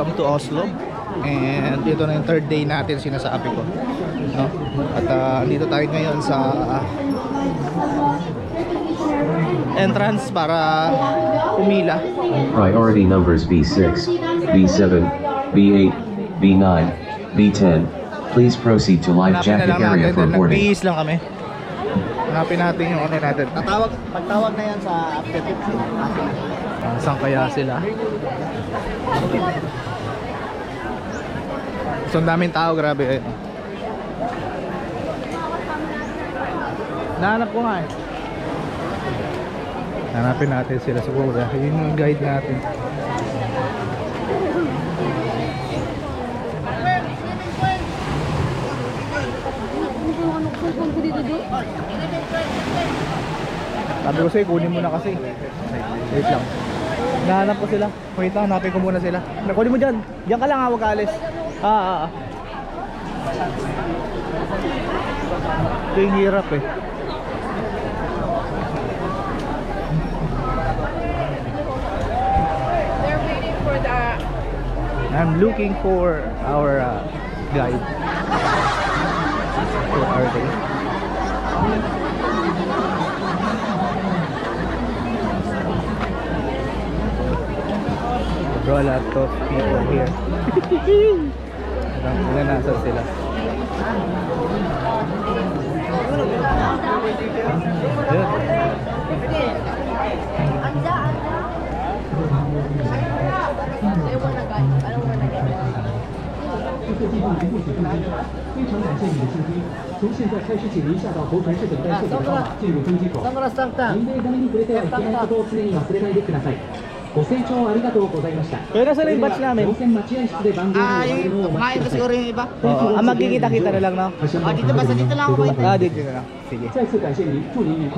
welcome to Oslo. And dito na yung third day natin, sinasabi ko, no? At dito tayo ngayon sa entrance para pumila. Priority numbers B6, B7, B8, B9, B10. Please proceed to life Hanapin na jacket lang area natin, for boarding. nagbihis lang kami. Hanapin natin yung ano natin. Pagtawag na yan sa after 15. Saan kaya sila? So ang daming tao, grabe. Nahanap ko nga eh. Hanapin natin sila siguro. Yun yung guide natin. Sabi ko sa'yo, kunin mo na kasi. Wait lang. Nahanap ko sila. Wait lang, hanapin ko muna sila. Kunin mo dyan. Diyan ka lang ha, huwag ka alis. Ito yung hirap eh. They're waiting for the... I'm looking for our guide. Where are they? Bro, a lot of people here. Ilan nasa sila? Kaya nasa na yung batch namin? Yung kumain ko siguro yung iba. Magkikita-kita na lang, no? Dito basta dito lang ako. Dito na lang. Sige. 6:20, 30.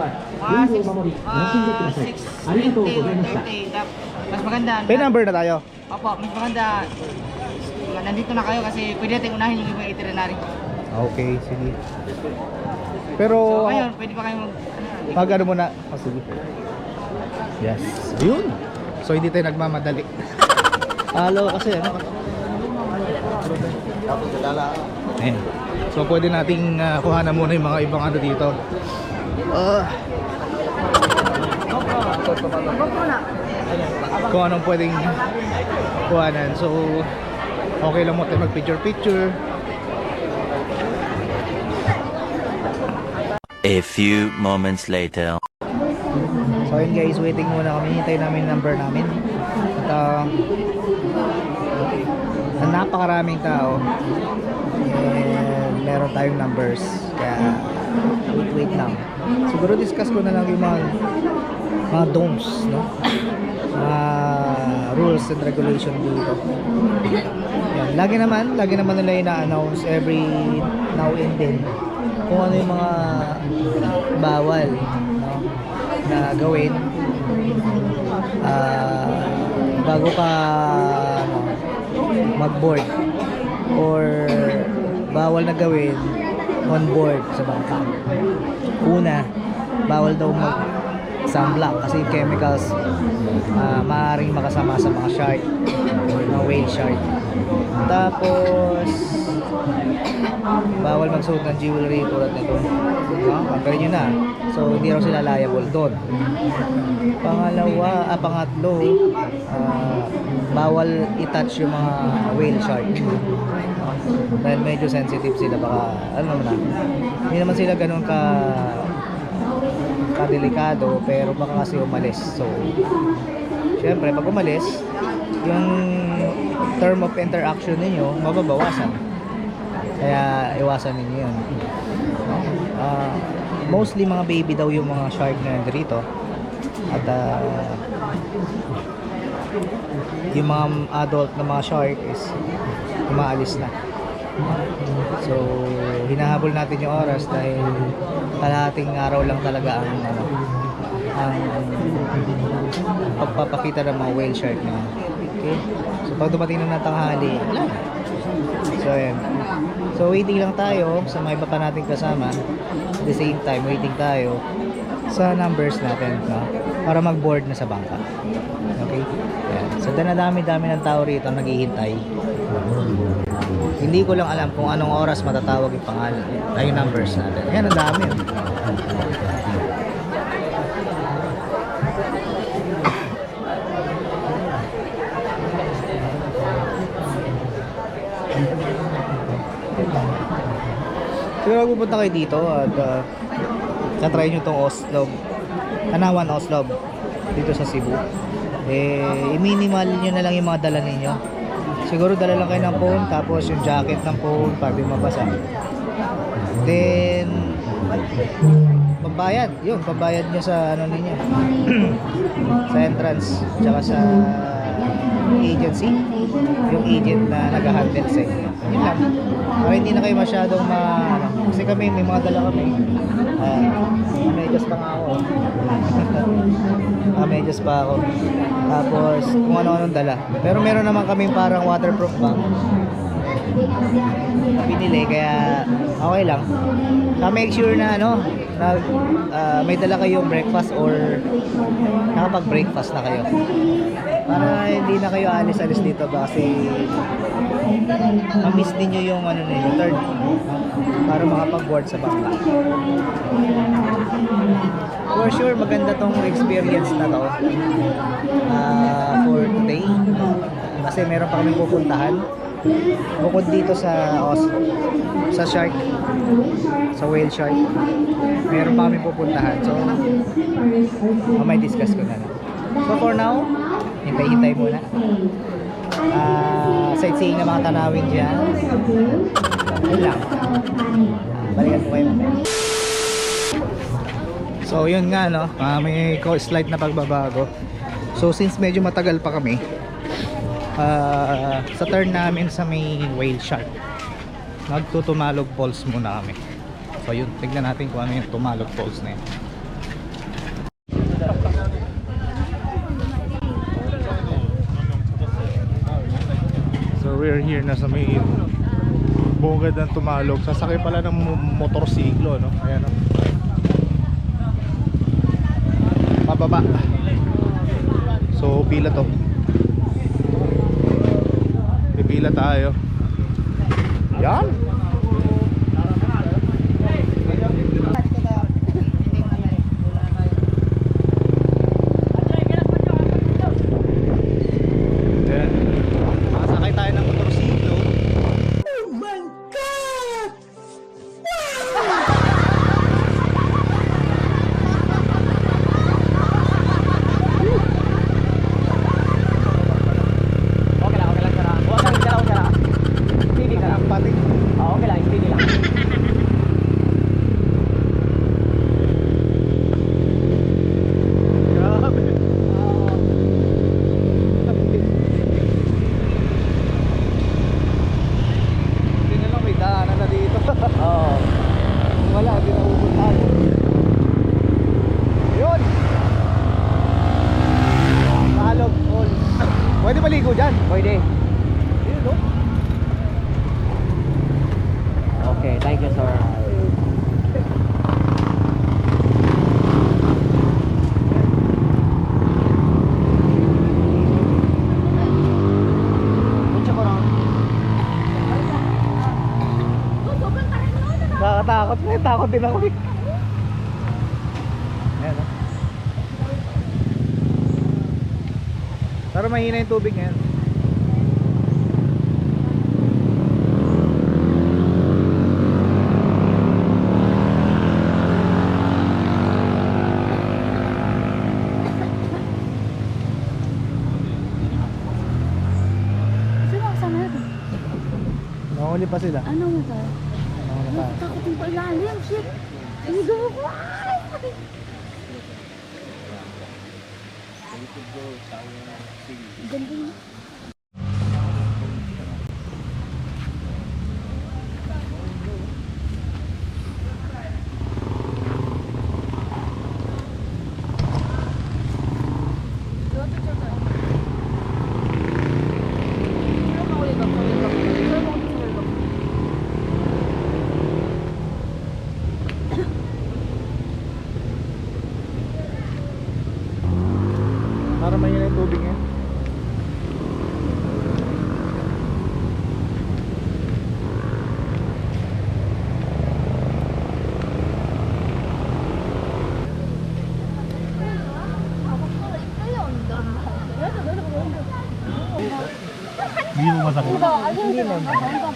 Mas maganda. May number na tayo. Opo, mas maganda. Nandito na kayo kasi pwede natin unahin yung ibang itinerary. Okay, sige. Pero So ngayon, pwede pa kayo mag-ano muna. Sige. Yes. Ayun. So hindi tayo nagmamadali. Halo kasi ano. Ayan. So pwede nating kuhanan muna yung mga ibang ano dito. Kung anong pwedeng kuhanan. So okay lang mo tayo mag picture. A few moments later. So ayun guys, waiting muna kami. Hintay namin yung number namin. At napakaraming tao. And meron tayong numbers. Kaya wait lang. Siguro discuss ko na lang yung mga don'ts, no? Rules and regulation dito. Yan. Lagi naman nila ina-announce every now and then kung ano yung mga bawal, no, na gawin bago ka mag-board, or bawal na gawin on board sa bangka. Una, bawal daw mag-sunblock kasi chemicals maaaring makasama sa mga shark, mga whale shark. Tapos bawal magsuot ng jewelry tulad nito. Pagkain nyo na. So hindi raw sila liable doon. Pangatlo, bawal i-touch yung mga whale shark. Dahil medyo sensitive sila, baka ano na. Hindi naman sila ganun kadelikado, pero baka kasi umalis. So syempre pag umalis, yung term of interaction ninyo mababawasan. Kaya iwasan ninyo yun. Mostly mga baby daw yung mga shark na nandito. At yung mga adult na mga shark is umaalis na. So hinahabol natin yung oras dahil kalahating araw lang talaga ang pagpapakita ng mga whale shark na. Okay? So pag dumating na ng tanghali, wala. So ayan. So waiting lang tayo sa mga iba pa nating kasama. At the same time, waiting tayo sa numbers natin, no? Para mag-board na sa bangka. Okay? Ayan. So dami ng tao rito naghihintay. Hindi ko lang alam kung anong oras matatawag yung pangalan. Ay, yung numbers natin. Ayan, ang dami. Siguro pupunta kayo dito at na-try nyo itong Oslob. Tanawan Oslob dito sa Cebu. I-minimal nyo na lang yung mga dala ninyo. Siguro dala lang kayo ng phone, tapos yung jacket ng phone para di mabasa. Then pambayad, yun, pambayad nyo sa ano ninyo sa entrance, tsaka sa agency, yung agent na nag-handle sa inyo. Yun lang, para hindi na kayo masyadong kasi kami, may mga dala kami. Medyas pa nga ako. Medyas pa ako. Tapos kung ano-anong dala. Pero meron naman kami parang waterproof bag na binili, kaya okay lang. Make sure na may dala kayong breakfast or nakapag-breakfast na kayo para hindi na kayo alis-alis dito ba, kasi ma-miss ninyo yung turn para makapag-board sa bangka. For sure maganda tong experience na to for today, kasi meron pa kaming pupuntahan bukod dito sa shark, sa whale shark. Meron pa kami pupuntahan, so may discuss ko na lang. So for now, hintay muna. Sightseeing na mga tanawin dyan. Yun lang. Balikan ko kayo. So yun nga may slight na pagbabago. So since medyo matagal pa kami sa turn namin sa may whale shark, magtutumalog falls muna kami. So yun, tignan natin kung ano yung tumalog falls na yun. So we're here na sa may bungad ng tumalog. Sasakay pala ng motorsiklo, no? Ayan, pababa. So pila to. Pipila tayo. Yan. Makasakay tayo ng motorsiklo. Oh my God! Pwede maligo dyan? Pwede. Yun, no? Okay, thank you, sir. Nakakatakot na, takot din ako eh. Ayan, no? Pero mahina yung tubig ngayon. Sino ang sana natin? Nahuli pa sila. Ano mo tayo? Nahuli pa. Takot yung pailalim, shit! Inigaw ko! Ganda niya. Para mahina yung tubig ngayon.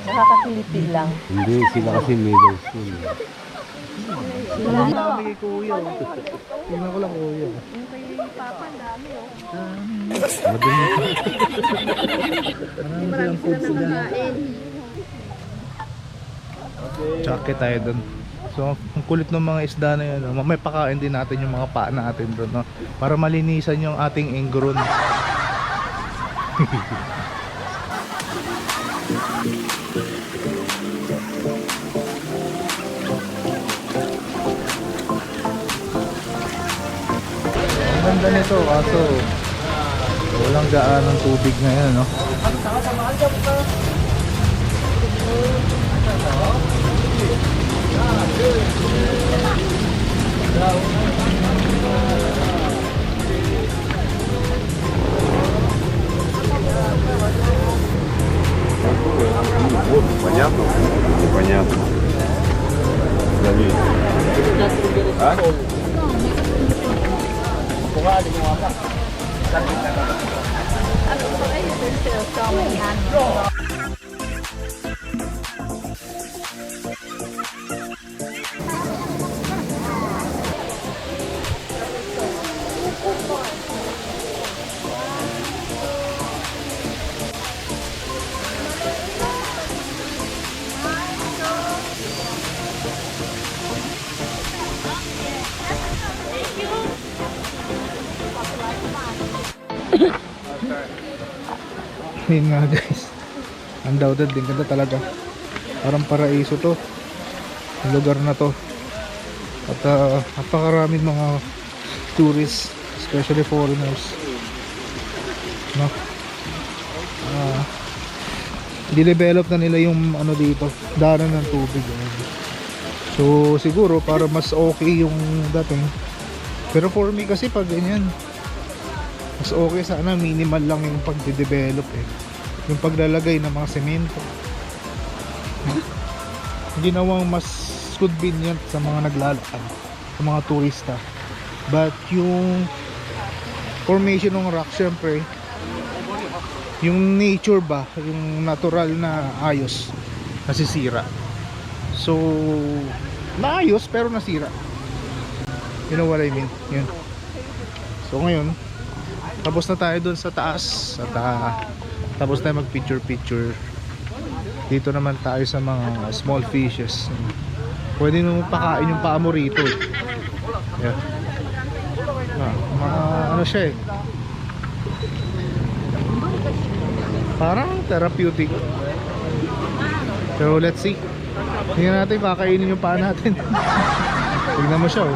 Nakakapiliti lang. Hindi, sila kasi middle school. Dami kay kuya. Tingnan ko lang kuya. Marami food sila. Jacket tayo dun. So, ang kulit ng mga isda na yun. May pakain din natin yung mga paa natin dun, no? Para malinisan yung ating ingron. Ang ganda nito kaso walang gaanong tubig ngayon, no? Понятно? Непонятно. Давид. А? Yun nga guys, undoubted din, ganda talaga, parang paraiso to yung lugar na to. At napakaraming mga tourists, especially foreigners, no? Dinevelop na nila yung ano dito, daanan ng tubig. So siguro para mas okay yung dating, pero for me kasi pag ganyan mas okay sana minimal lang yung pagde-develop yung paglalagay ng mga semento. Ginawang mas convenient sa mga naglalakad, sa mga turista. But yung formation ng rock, syempre yung nature ba, yung natural na ayos nasisira. So naayos pero nasira, you know what I mean? Yun. So ngayon tapos na tayo dun sa taas at tapos tayo mag picture. Dito naman tayo sa mga small fishes. Pwede nyo pakain yung paa mo rito. Yeah. Mga ano siya parang therapeutic. So let's see. Tingnan natin kakainin yung paa natin. Tignan mo siya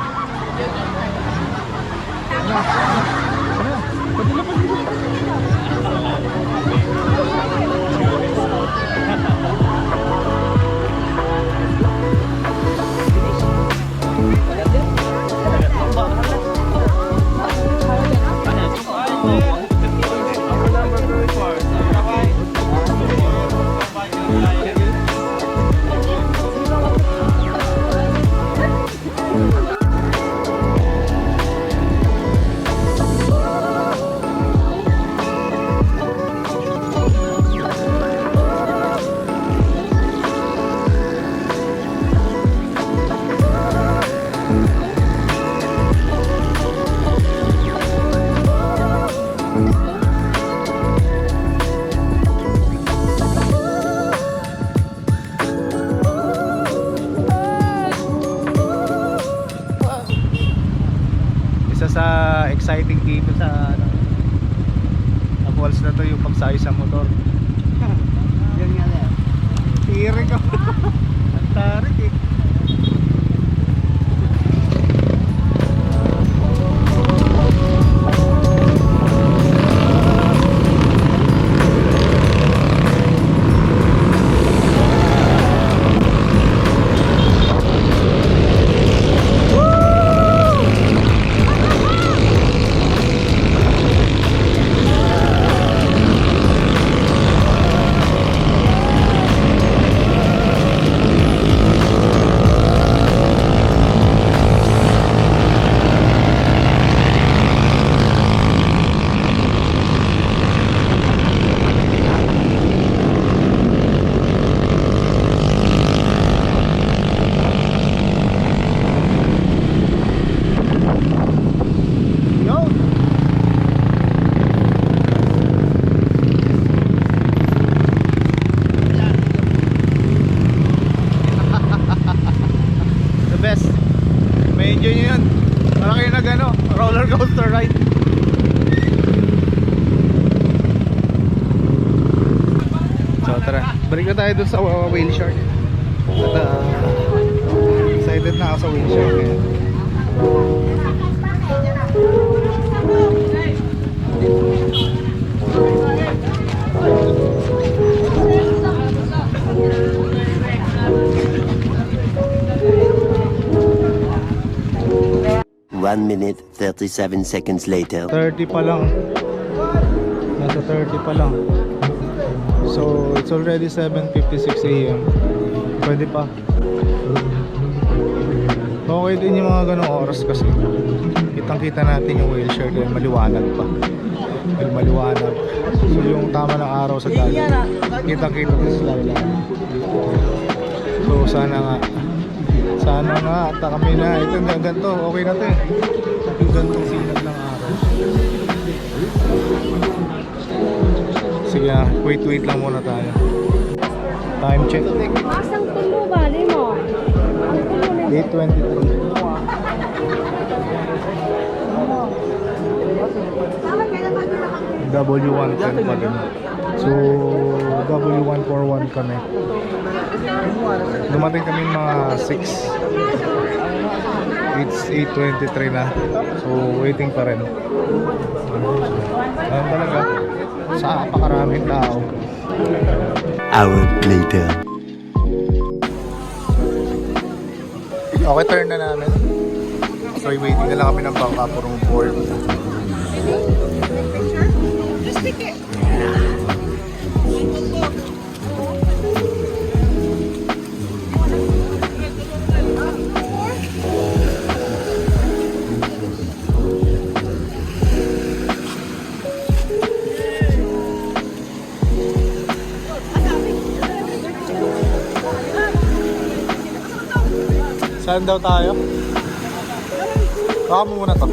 sa exciting dito sa falls na to yung pagsayo sa motor. Yan nga na. Tiri ka. Ang tarik Video nyo yun. Para kayo nag ano, roller coaster ride. So tara, balik na tayo dun sa whale shark. At excited na ako sa whale shark ngayon. One minute, 37 seconds later. 30 pa lang. Nasa 30 pa lang. So it's already 7:56 AM. Pwede pa. Okay din yung mga ganong oras kasi kitang-kita natin yung whale shark dahil maliwanag pa. Dahil maliwanag. So yung tama ng araw sa dagat, kitang-kita sa ilalim. So sana nga at kami na ito ganito, okay na to eh. Yung gantong sinag ng araw. Sige na, wait lang muna tayo. Time check. Asang tulo ba? Di mo? 8:23. W110 pa din. So W141 kami. Dumating kami mga 6. It's 8:23 na. So waiting pa rin. Ayan talaga. Sa napakaraming tao. Hour later. Okay, turn na namin. So waiting na lang kami ng bangka for board. Saan daw tayo? Baka mo muna to.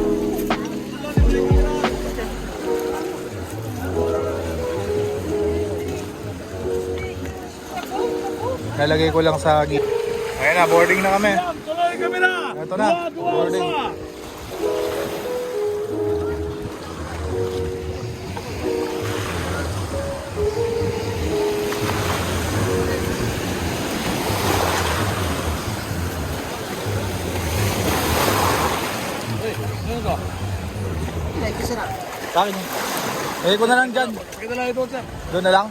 Nalagay ko lang sa gate. Ayan na, boarding na kami. Ito na, boarding. Sa akin. Eh, ko na lang dyan. Doon na lang.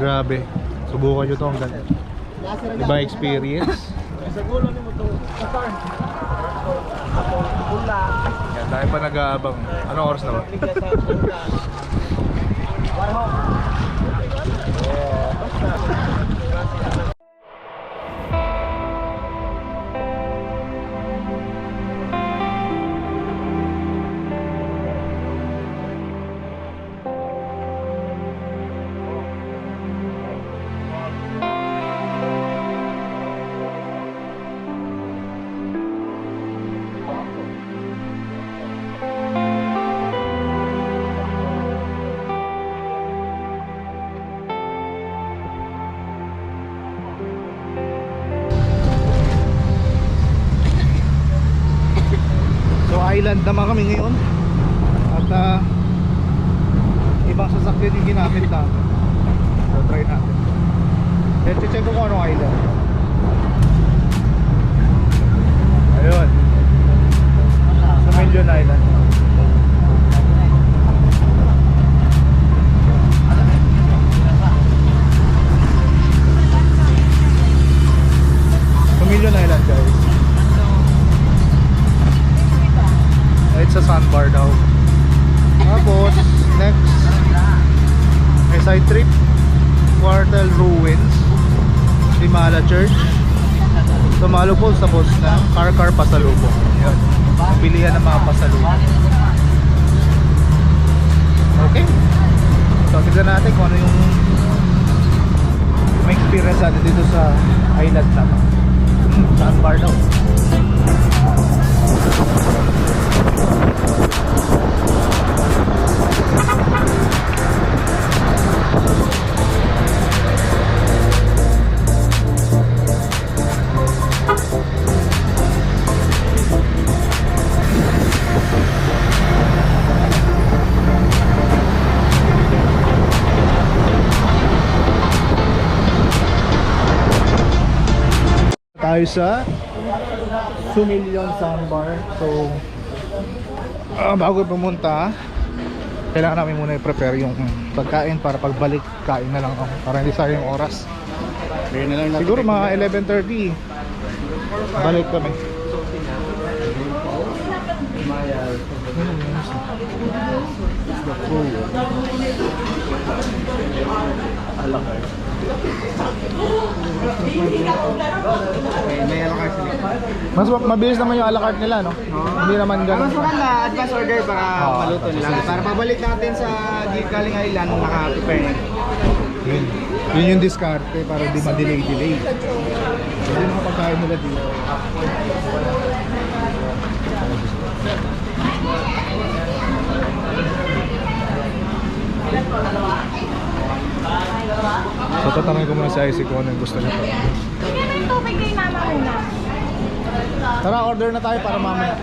Grabe. Subukan nyo to ang ganda. Ibang experience. Yan, tayo pa nag-aabang. Anong oras na ba? So island naman kami ngayon. At ibang sasakyan yung ginamit natin. So try natin. Let's check ko kung anong island. Ayun. Sa Million Island. Sa Million Island guys. It's a sandbar daw. Tapos next may side trip, Quartel Ruins, Limala Church, Tumalo Falls, tapos na Car pasalubong. Yun, bilihan ng mga pasalubong. Okay, so tignan natin kung ano yung may experience natin dito sa island na to. Sandbar daw. Tayo sa Sumilyon Sandbar. So bago pumunta, kailangan namin muna i-prepare yung pagkain para pagbalik kain na lang ako, para hindi sayang yung oras. Siguro mga 11:30 balik kami. Mas mabilis naman yung alakart nila, no? Hindi naman ganun. Mas maganda, advance order para maluto nila. Para pabalik natin sa galing island, naka-prepare na. Yun yung diskarte para di ma-delay. So yun ang pagkain nila dito. So tatanungin ko muna si Isaac kung ano yung gusto niya. Bigyan ng tubig kay mama muna. Tara, order na tayo para mamaya.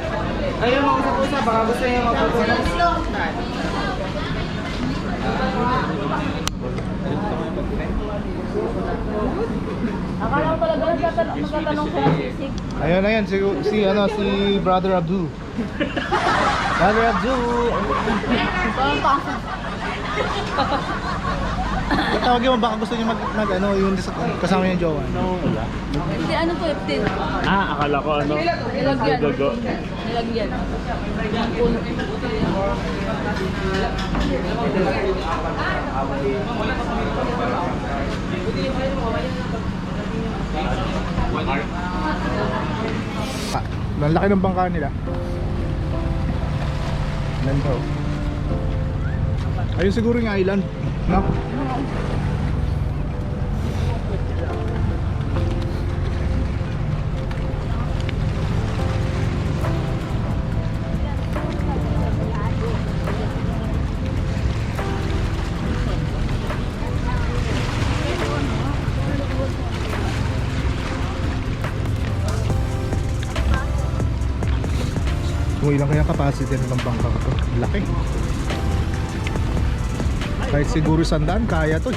Ayun, mag-usap-usap, baka gusto niyo mag-usap. Akala ko talaga magtatanong siya ng sisig. Ayun, si Brother Abdul. Brother Abdul. Tawagin mo, baka gusto niya mag yung kasama niya yung jowa. Hindi, ano to, iptin. Akala ko ano. Nilagyan. Nilagyan. Puno. Ang laki ng bangka nila. Ganda. Ayun siguro yung island, no? Kung ilang kaya capacity ng bangka ko, laki. Kahit siguro 100 kaya to.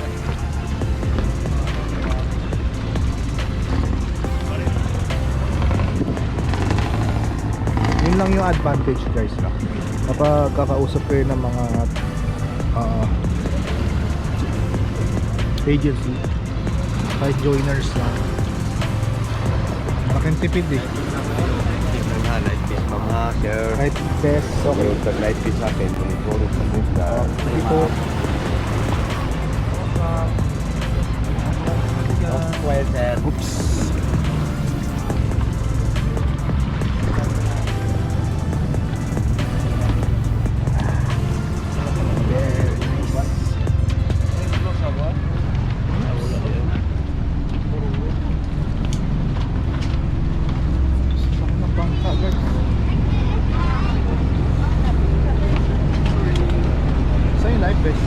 Yun lang yung advantage guys, no? Kapag kakausap kayo ng mga agency. Kahit joiners lang. Malaking tipid eh. Tignan nga, light fish ma'am ha, sir. Kahit best, okay. Yung pag-light fish sa akin, puro sa buka. Hindi po. Well, sir. Oops. Sa'yo life vest.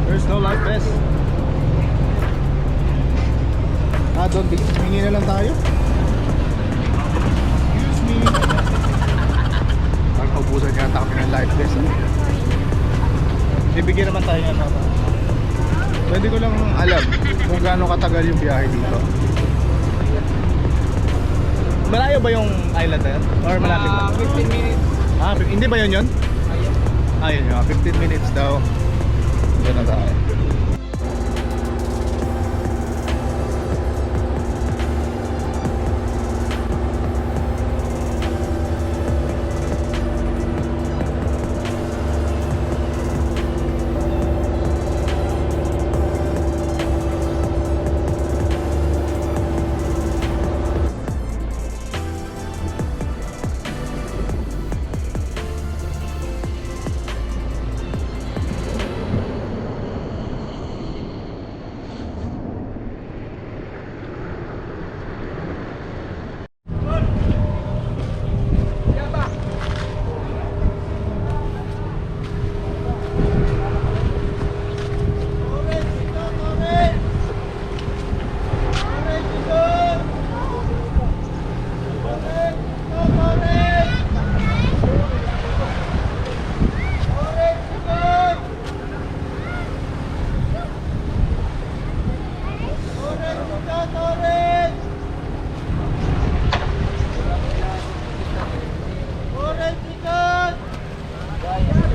There's no life vest. Doon, hingi na lang tayo. Excuse me. Parang kaubusan yata kami ng life vest. Bibigyan naman tayo ng ano. Pwede ko lang alam kung gaano katagal yung biyahe dito. Malayo ba yung island na yun? Or malapit lang? 15 minutes. Hindi ba yun? Ayun yun, 15 minutes daw. Yan na tayo.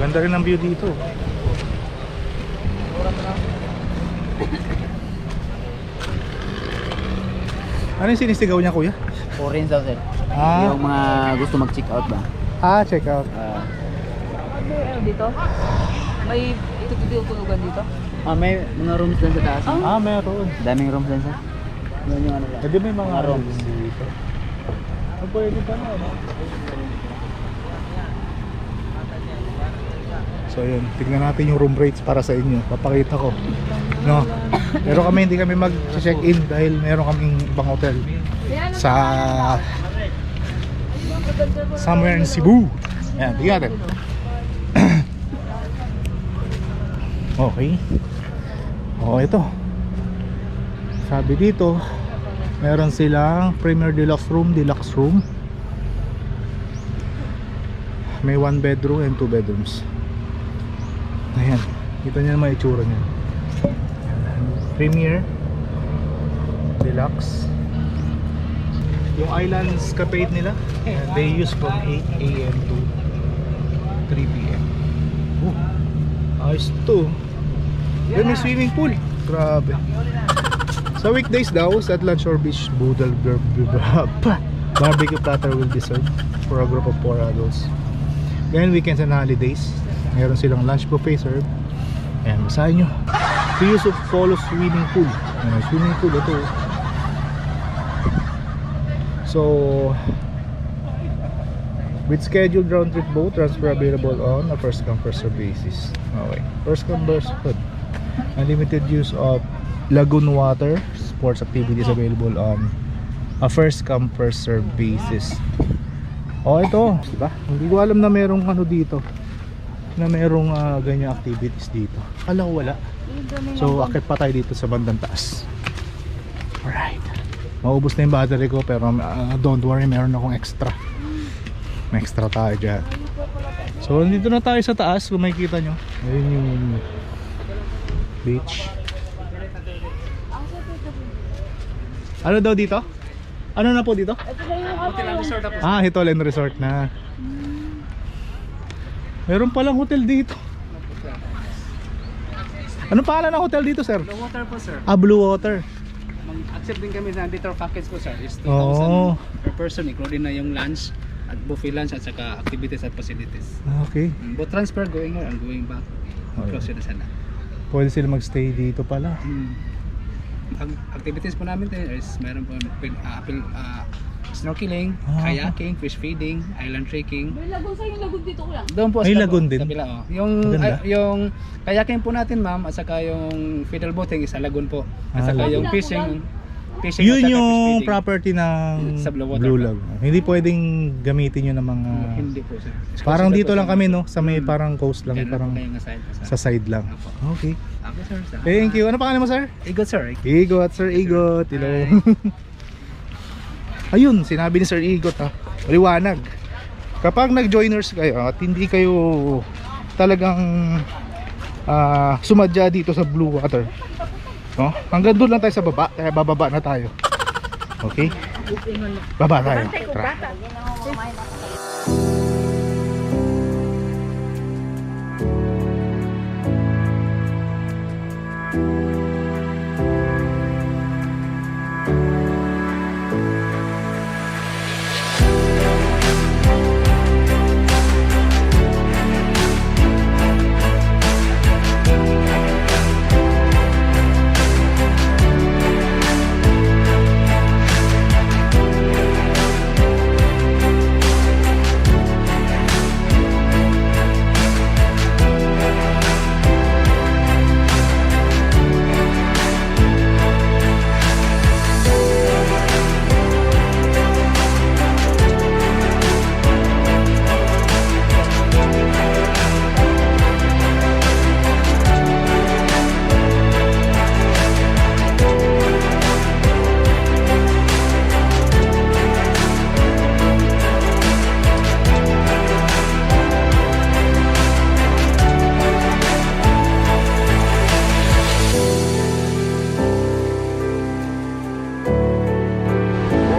Ganda rin ang view dito. Ano yung sinisigaw niya, kuya? Orange daw, sir. Ah, Yung mga gusto mag-check out ba? check out. Dito? May tutulugan dito? May mga rooms dun sa taas. Meron. Daming rooms dun, sir. Yun yung ano lang. Pwede may mga rooms dito. Pwede pa na, no? So yun, tignan natin yung room rates para sa inyo. Papakita ko. No. Pero hindi kami mag-check-in dahil meron kaming ibang hotel sa somewhere in Cebu. Ayan, tignan natin. Okay. Ito. Sabi dito, meron silang Premier Deluxe Room, Deluxe Room. May 1 bedroom and 2 bedrooms. Ayan, kita nyo naman itsura nyo. Premier Deluxe. Yung islands capade nila, they use from 8 AM to 3 PM. Ayos to. Then may swimming pool. Grabe. Sa weekdays daw, sa Atlanshore Beach Boodle barbecue platter will be served for a group of 4 adults. Then weekends and holidays, meron silang lunch buffet served. Ayan, basahin nyo. The use of polo swimming pool. Ayan, swimming pool ito. So, with scheduled round trip boat transfer available on a first come first serve basis. Okay, first come first serve. Unlimited use of lagoon water sports activities available on a first come first serve basis. Ito, diba? Hindi ko alam na merong ano dito, na merong ganyan activities dito. Akala ko wala. So akit pa tayo dito sa bandang taas. Alright, maubos na yung battery ko, pero don't worry, meron akong extra. May extra tayo dyan. So dito na tayo sa taas. Kung makikita nyo, ayun yung beach. Ano daw dito? Ano na po dito? Ito na yung ano. Ah, Hitolen Resort na. Meron palang hotel dito. Anong pangalan ng hotel dito, sir? Blue water po, sir. Ah, Blue Water. Mag-accept din kami ng detour package po, sir. Is 2,000 Oo. per person, including na yung lunch at buffet lunch at saka activities at facilities. Okay. Both transfer going here and going back. Close na sana. Pwede sila magstay dito pala. Ang activities po namin din is meron po snorkeling, Ah. kayaking, fish feeding, island trekking. May lagun sa yung lagun dito kuya. Doon po May sa lagoon din? kabila, oh. Yung Maganda. yung kayaking po natin, ma'am, at saka yung fiddle boating is sa lagoon po. At Ah, saka lagoon. yung fishing at Yun saka yung fish feeding. property ng Sa Blue Water Blue pa. Lagoon. Hindi pwedeng gamitin yun ng mga... Hindi po, sir. Parang Consider dito po lang sa- kami, no? Sa may parang coast lang. Yan lang Parang po kayong aside po, sa side lang. Apo. Okay. Okay, sir. Thank you. Ano pangalan mo, sir? Igot, sir. Igot, Sir Igot. Hello. Ayun, sinabi ni Sir Igot, ha. Maliwanag. Kapag nag-joiners kayo at hindi kayo talagang sumadya dito sa Blue Water, no? Hanggang doon lang tayo sa baba, kaya bababa na tayo. Okay? Baba tayo. Tara.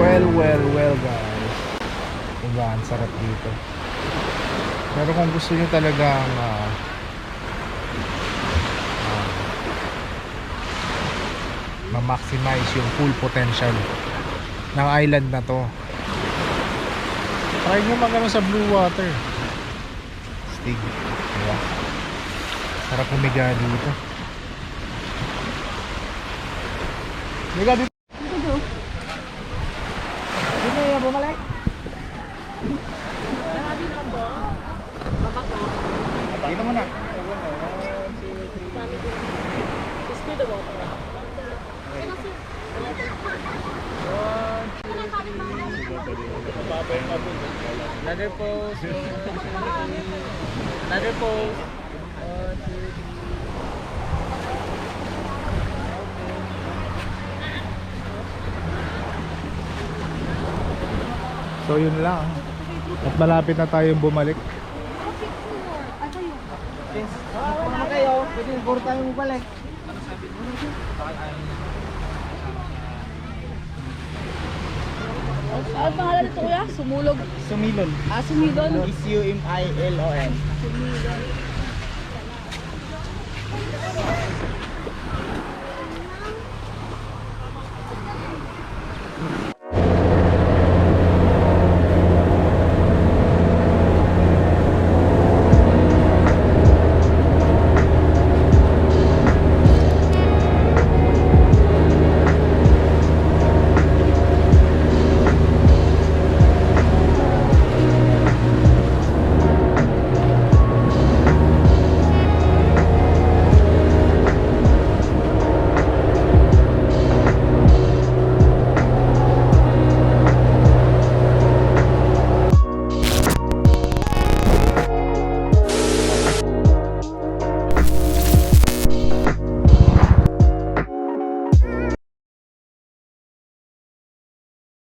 Well guys, diba, ang sarap dito. Pero kung gusto nyo talagang ma-maximize yung full potential ng island na to, try nyo magano sa Blue Water. Stig, diba? Sarap humiga dito. Humiga dito. Dito muna. Another pose. Another pose. So yun lang. At malapit na tayong bumalik. Ano kayo? Pwede siguro tayo mabalik. Ano pangalan nito kuya? Sumulog. Sumilon. Ah, sumidon. S-U-M-I-L-O-N. Sumidon.